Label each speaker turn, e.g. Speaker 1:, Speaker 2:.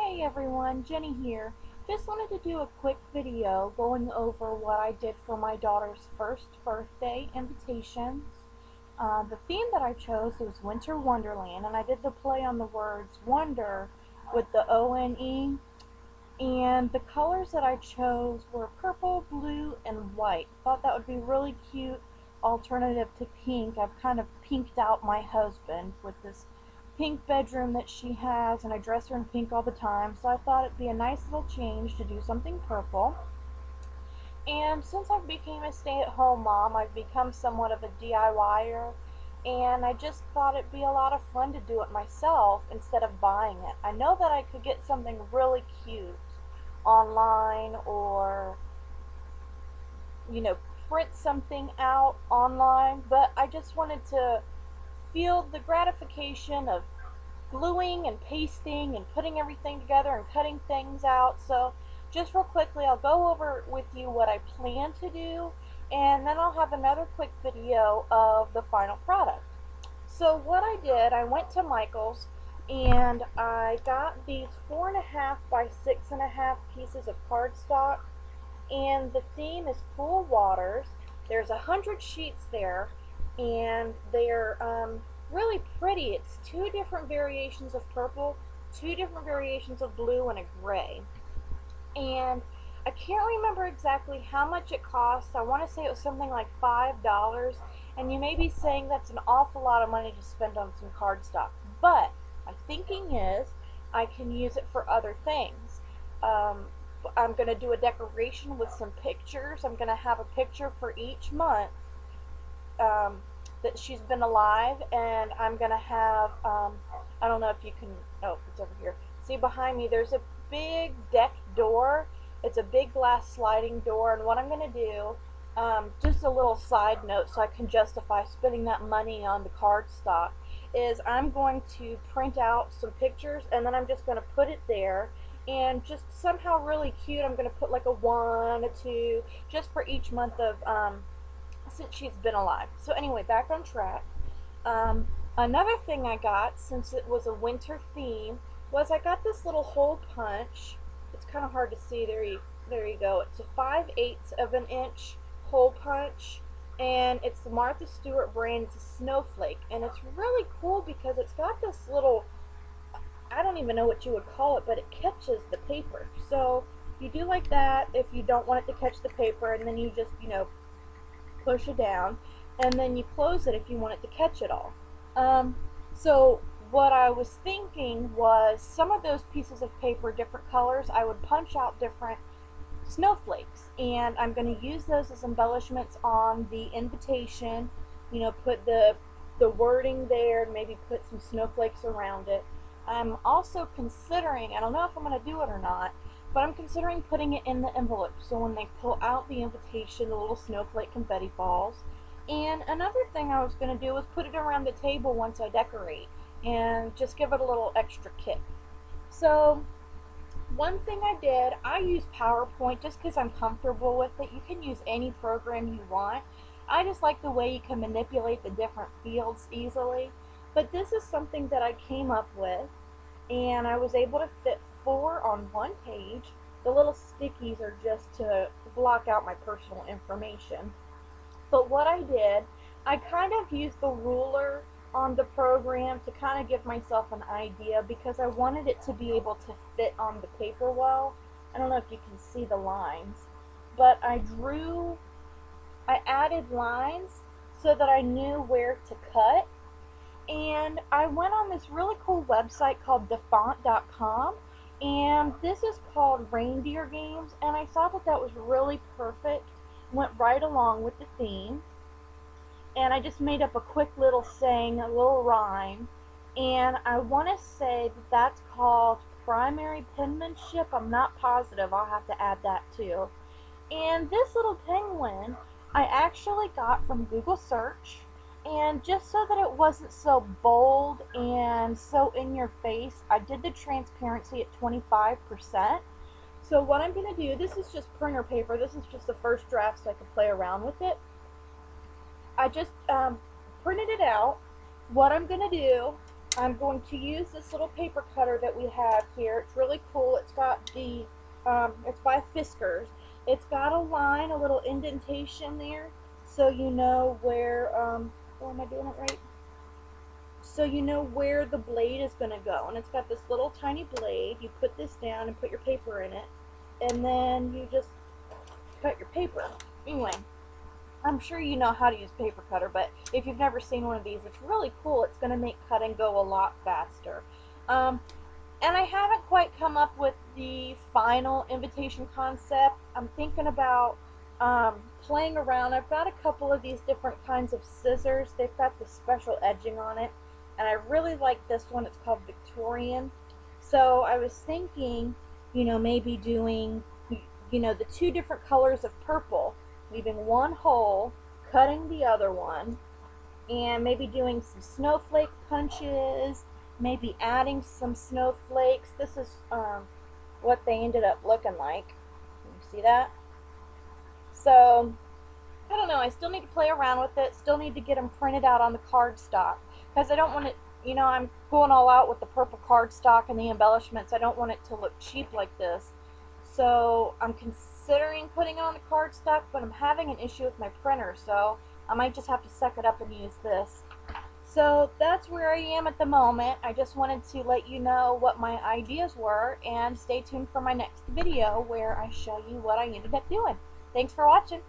Speaker 1: Hey everyone, Jenny here. Just wanted to do a quick video going over what I did for my daughter's first birthday invitations. The theme that I chose was Winter Wonderland, and I did the play on the words wonder with the O-N-E. And the colors that I chose were purple, blue, and white. Thought that would be really cute alternative to pink. I've kind of pinked out my husband with this pink bedroom that she has, and I dress her in pink all the time, so I thought it'd be a nice little change to do something purple. And since I've become a stay-at-home mom, I've become somewhat of a DIYer, and I just thought it'd be a lot of fun to do it myself instead of buying it. I know that I could get something really cute online, or print something out online, but I just wanted to feel the gratification of gluing and pasting and putting everything together and cutting things out. So just real quickly, I'll go over with you what I plan to do, and then I'll have another quick video of the final product. So what I did, I went to Michael's and I got these 4.5 by 6.5 pieces of cardstock, and the theme is Cool Waters. There's 100 sheets there, and they're really pretty. It's two different variations of purple, two different variations of blue, and a gray. And I can't remember exactly how much it cost. I want to say it was something like $5, and you may be saying that's an awful lot of money to spend on some cardstock, but my thinking is I can use it for other things. I'm going to do a decoration with some pictures. I'm going to have a picture for each month that she's been alive, and I'm going to have, I don't know if you can, oh, it's over here. See behind me, there's a big deck door. It's a big glass sliding door, and what I'm going to do, just a little side note so I can justify spending that money on the cardstock, is I'm going to print out some pictures, and then I'm just going to put it there, and just somehow really cute, I'm going to put like a 1, a 2, just for each month of, since she's been alive. So anyway, back on track. Another thing I got, since it was a winter theme, was I got this little hole punch. It's kind of hard to see. There you go. It's a 5/8 of an inch hole punch, and it's the Martha Stewart brand. It's a snowflake, and it's really cool because it's got this little, I don't even know what you would call it, but it catches the paper. So you do like that if you don't want it to catch the paper, and then you just, push it down, and then you close it if you want it to catch it all. So what I was thinking was some of those pieces of paper, different colors, I would punch out different snowflakes, and I'm going to use those as embellishments on the invitation. Put the wording there, and maybe put some snowflakes around it. I'm also considering, I don't know if I'm going to do it or not, but I'm considering putting it in the envelope, so when they pull out the invitation, the little snowflake confetti falls. And another thing I was going to do was put it around the table once I decorate, and just give it a little extra kick. So one thing I did, I use PowerPoint just because I'm comfortable with it. You can use any program you want. I just like the way you can manipulate the different fields easily. But this is something that I came up with, and I was able to fit 4 on one page. The little stickies are just to block out my personal information. But what I did, I kind of used the ruler on the program to kind of give myself an idea, because I wanted it to be able to fit on the paper well. I don't know if you can see the lines, but I added lines so that I knew where to cut. And I went on this really cool website called dafont.com, and this is called Reindeer Games, and I thought that that was really perfect, went right along with the theme. And I just made up a quick little saying, a little rhyme, and I want to say that that's called primary penmanship. I'm not positive, I'll have to add that too. And this little penguin I actually got from Google search, and just so that it wasn't so bold and so in your face, I did the transparency at 25%. So what I'm going to do, this is just printer paper, this is just the first draft so I can play around with it. I just printed it out. What I'm going to do I'm going to use this little paper cutter that we have here. It's really cool. It's got the, it's by Fiskars. It's got a line, a little indentation there, so you know where, oh, am I doing it right? So you know where the blade is going to go. And it's got this little tiny blade. You put this down and put your paper in it, and then you just cut your paper. Anyway, I'm sure you know how to use a paper cutter, but if you've never seen one of these, it's really cool. It's going to make cutting go a lot faster. And I haven't quite come up with the final invitation concept. I'm thinking about playing around. I've got a couple of these different kinds of scissors. They've got the special edging on it, and I really like this one. It's called Victorian. So I was thinking, you know, maybe doing, you know, the two different colors of purple, leaving one hole, cutting the other one, and maybe doing some snowflake punches, maybe adding some snowflakes. This is what they ended up looking like. Can you see that? So, I don't know. I still need to play around with it. Still need to get them printed out on the cardstock, because I don't want it, you know, I'm going all out with the purple cardstock and the embellishments. I don't want it to look cheap like this. So I'm considering putting it on the cardstock, but I'm having an issue with my printer, so I might just have to suck it up and use this. So that's where I am at the moment. I just wanted to let you know what my ideas were, and stay tuned for my next video where I show you what I ended up doing. Thanks for watching.